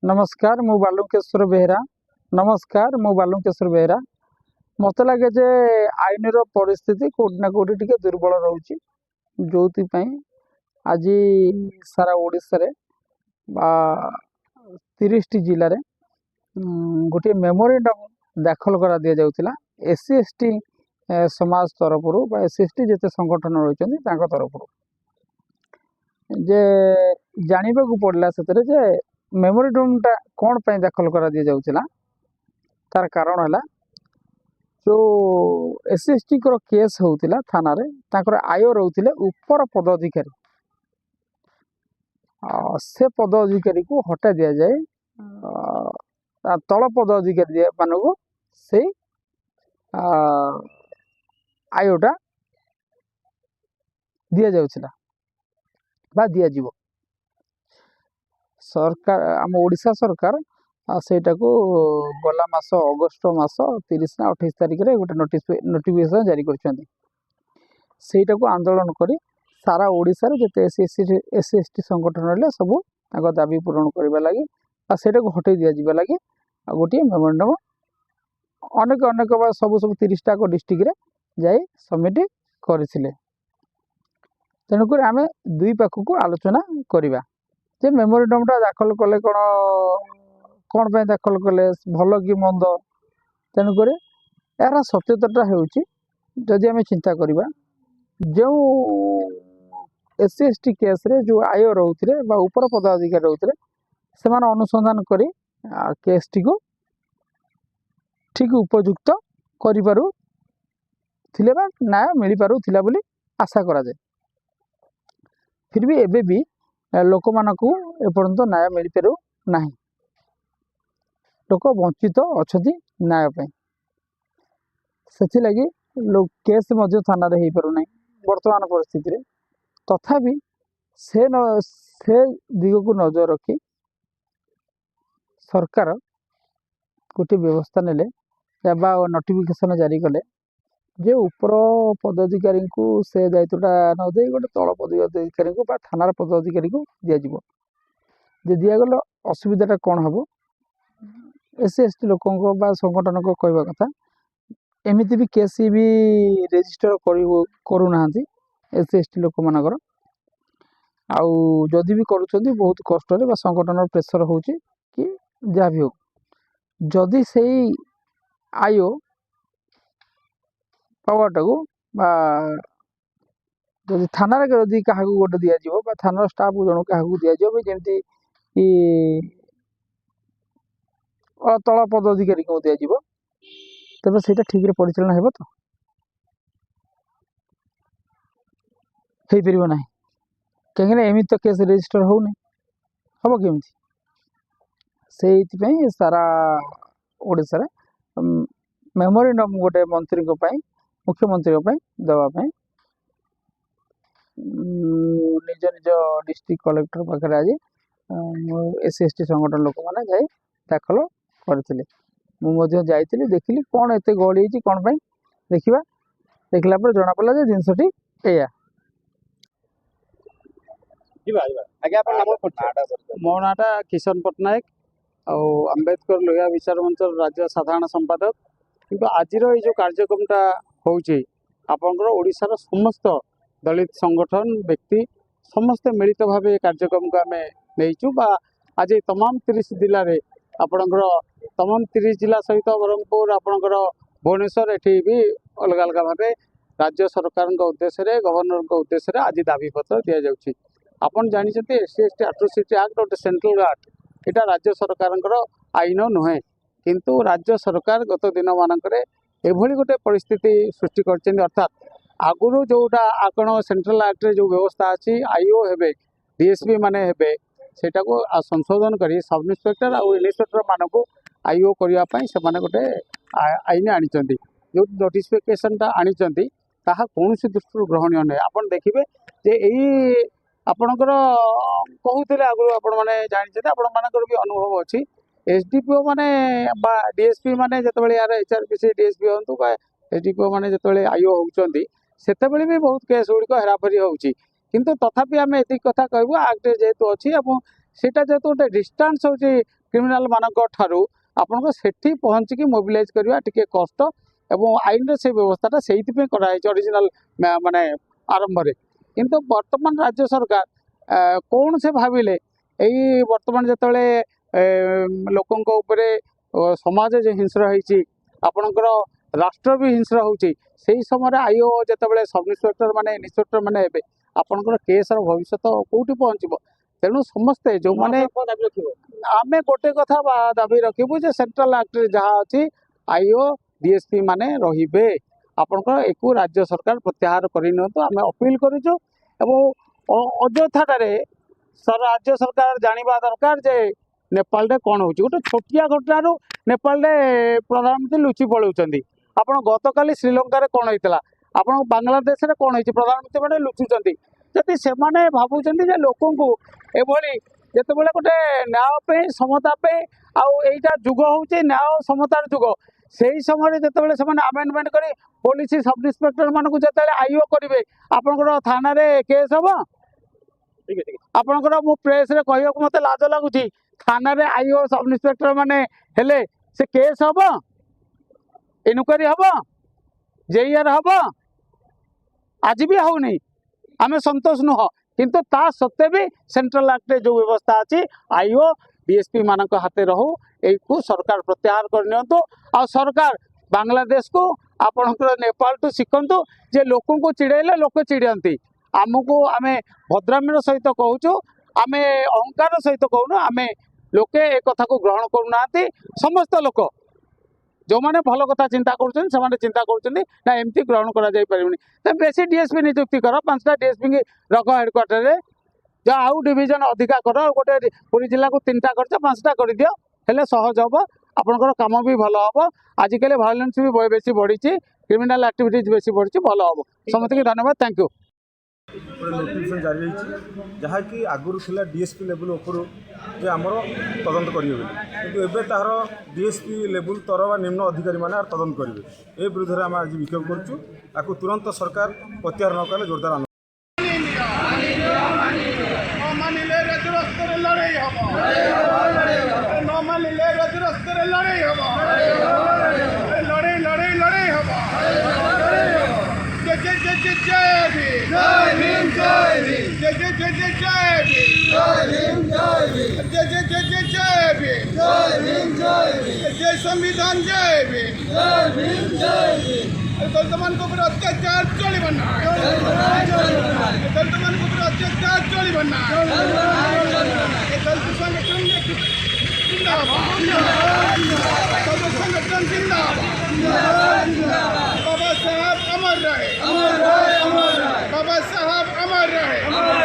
नमस्कार मु बालुकेश्वर बेहरा। नमस्कार मु बालुकेश्वर बेहरा। मत लगे जे आईन रो परिस्थिति कोटना कोटी टिके दुर्बल रहउची, जोति पई आज सारा ओडिसा रे बा 30 टी जिल्ला रे गोटे मेमोरेंडम दाखल करा दिया जाउतिला एससी एसटी समाज तरफ बा एससी एसटी जेते संगठन रहउचंदी तांको तरफ जे जानिबा को पड़ला सेतरे जे मेमोरेंडम टा कोन पई दाखल करा दिया जाउतिला। तार कारण हला जो एससी एसटी को केस होउतिला थाना रे ताकर आयो रहउतिले ऊपर पदाधिकारी से पदाधिकारी को हटा दिया जाए तल पदाधिकारी मानक से आयोटा दिया जाउतिला बा दिया जीवो। सरकार आम ओडिशा सरकार सेटा को गला मास अगस्ट मास 30 ना 28 तारिख रे गोटे नोटिफिकेशन जारी करछंती। सेटा को आंदोलन करी सारा ओडिशा रे जते एससी एसटी संगठन रहले सब ताको दाबी पूरण करबा लागि आ सेटा को हटै दिया जिबा लागि आ गोटे मेमोरेंडम अनेक अनेक सब 30 टा को डिस्ट्रिक्ट रे जाई सबमिट करथिले। तेणुक आम दुई पाख को आलोचना करवा जे मेमोरेंडम टा दाखल कले कौन पे दाखल कले भल कि मंद। तेणुक यार सत्यता होची जदि आम चिंता करवा जो एससी एसटी केस रे जो आय रोते ऊपर पदाधिकारी रोते से अनुसंधान कर केस टी को ठीक उपयुक्त करिपारु थिले बा न्याय मिल पारुथिला बोली आशा करा जाए। फिर भी एबे भी लोक मानक एपर्यंत न्याय मिल पारु नाही, लोक वंचित अछती न्याय पे। सेथि लगी लोग केस मध्य थाना रे हे पारु नाही वर्तमान परिस्थिति रे। तथापि से दिग को नजर रखी सरकार गोटे व्यवस्था नेले या नोटिफिकेशन जारी कले जे ऊपर पदाधिकारी को से दायित्वटा न दे गोटे तल पदाधिकारी को थानार पदाधिकारी को दिज्व जे दिगल असुविधाटा कौन हम एससी एसटी लोक संगठन को कहवा कथा एमती भी केस भी रेजिस्टर करूना एससी एसटी लोक मानकर आउ जदि भी करुँच बहुत कष्ट संगठन प्रेसर हो कि जहाँ भी हो जदि से आयो पावरटा को जदि थाना जदि क्या गोटे दिज्व थाना स्टाफ जन क्या दिज्व जमी तल पदाधिकारी को दिज्व तेज से ठीक परिचालन हो तो हो पार ना कहीं एमती तो केस रेजिस्टर होनी हम केमी से सारा ओडिशा रे मेमोरेंडम गोटे मंत्री मुख्यमंत्री देवाई निज निज डिस्ट्रिक्ट कलेक्टर पाखे आज एससी एसटी संगठन लोक मैंने जाई दाखल करथिले। मुझे जाइली देखिली कौन एत गहली होती कौन पाई देखा देखला पर जना पड़ा जे जिनसटी एया मो नाटा किशन पट्टनायक आंबेडकर लोहिया विचार मंच राज्य साधारण संपादक। किंतु आज जो कार्यक्रमटा होकर ओडिशार समस्त दलित संगठन व्यक्ति समस्ते मिलित भाव कार्यक्रम को आम नहींचु आज तमाम 30 जिले में आपणकर तमाम 30 जिला सहित ब्रह्मपुर आपणकर भुवनेश्वर एटी भी अलग अलग भाव राज्य सरकार उद्देश्य गवर्नर उद्देश्य आज दाबीपत्र दि जाऊँगी। आपन जानते एससी एसटी एट्रोसिटी एक्ट गोटे सेंट्रल एक्ट यहाँ राज्य सरकार आईन नुहे किंतु राज्य सरकार गत दिन मानक एभली गोटे परिस्थिति सृष्टि कर अर्थात आगुरी जोटा आपण सेंट्रल एक्ट रे जो व्यवस्था अच्छी आईओ हे डीएसपी माने हेबे सेटा को संशोधन करी सब इन्स्पेक्टर और इन्स्पेक्टर मानक आईओ करने से गोटे आईन आनी जो नोटिफिकेशनटा आनी ताहा कौन दृष्टि ग्रहणीय नुहे। आप देखिए जे यही आपणकर कहते आगुरी आपण मैंने जानते आपण मानकर भी अनुभव अच्छी एसडीपीओ माने बा डीएसपी माने जिते यार एचआरपीसी डीएसपी हूँ एसडीपीओ माने जिते आईओ होती से भी बहुत केस गुड़िक हेराफेरी होती किंतु तथापि आम ये कथा कहूँ एक्ट जेहेतु अच्छी सेटा जेहेतु गोटे डिस्टान्स हो क्रिमिनाल मानक ठारू आपनको सेठी पहुँचिकी मोबिलाइज करवा टिके कष्ट एवं आईन से व्यवस्थाटा से ओरिजिनल माने आरंभ में किंतु वर्तमान राज्य सरकार कौन से भाविले यही वर्तमान जिते लोकों उपरे समाज जो हिंस्र होती आपणकर राष्ट्र भी हिंस्र होती से समय आईओ जिते सब इन्स्पेक्टर माने इन्स्पेक्टर माने आपणकर केस भविष्य कौटी पहुँचब तेणु समस्ते जो मैंने आम गोटे कथा दाबी रखू जे सेंट्रल एक्ट जहाँ अच्छी आईओ डीएसपी माने रहिबे आपणकर एक राज्य सरकार प्रत्याहार करनी आम अपील करूँ अଯଥାରେ राज्य सरकार जानिबा दरकार जे नेपाल रे कौन होची गोटे छोटिया घटना नेपाल रे प्रधानमंत्री लुचि पलाउछंती आपण गतकाली श्रीलंका रे कौन होइतला आपण बांग्लादेश रे कौन होइची प्रधानमंत्री माने लुचुचंती जदि से माने भाबुचंती जे लोकों को एभली जेतेबेले गोटे न्याय पे समता पे आउ एटा जुग होची न्याय समतार जुग सेही समय जेतेबेले से माने अमेंडमेंट करी पुलिस सब इन्स्पेक्टर मानकु जेतेबेले आईओ करिवे आपनकर थाना रे केस हबो आपणकर मु प्रेस रे कहया को मते लाज लागुची थाना रे आईओ सब इन्स्पेक्टर माने हेले से केस हबो इनक्वारी हबो जेईआर हबो आज भी होनी आमे संतोष नुह किंतु ता सत्ते भी सेंट्रल एक्ट जो व्यवस्था अच्छी आईओ डीएसपी मानक हाथे रहू यू सरकार प्रत्याहार करनियंतु आ सरकार बांग्लादेश को आपणकर नेपाल टू शिखंतु जे लोकों को चिड़ेले लोक चिड़ियंती आमको आमे भद्रामीर सहित कहूँ आमे अहंकार सहित कहूँ आमे लोके एक कथा को ग्रहण करूना समस्त लोक जो मैंने भल कथा चिंता कर चिंता कर एमती ग्रहण कर बेसी डीएसपी नियुक्ति कर 5टा डीएसपी की रख हेडक्वार्टर रे जो आउ डिविजन अधिका कर गोटे पुरी जिला को 3टा कर 5टा कर दियो हेले सहज हम आपंकर काम भी भल हम आजिकल भायोलेंस भी बेसी बढ़ी क्रिमिनाल एक्टिविटीज बेसी बढ़ी भल हम समस्त की धन्यवाद थैंक यू नोटिफिकेशन जारी होती जहाँकि आगुरी था डीएसपी लेवल उपर जे आमर तदंत करेंगे कि एवं तार डीएसपी लेवल तर व निम्न अधिकारी मैंने तदंत करेंगे ए विरुद्ध में आम आज विक्षोभ करूँ तुरंत सरकार प्रत्याहार न कले जोरदार जय संविधान जय भीम दलित मान अत्याचार चलिए ना दलित मान अत्याचार चलिए ना दलित संगठन जिंदाबाद दलित संगठन जिंदाबाद बाबा साहब अमर रहे बाबा साहब अमर रहे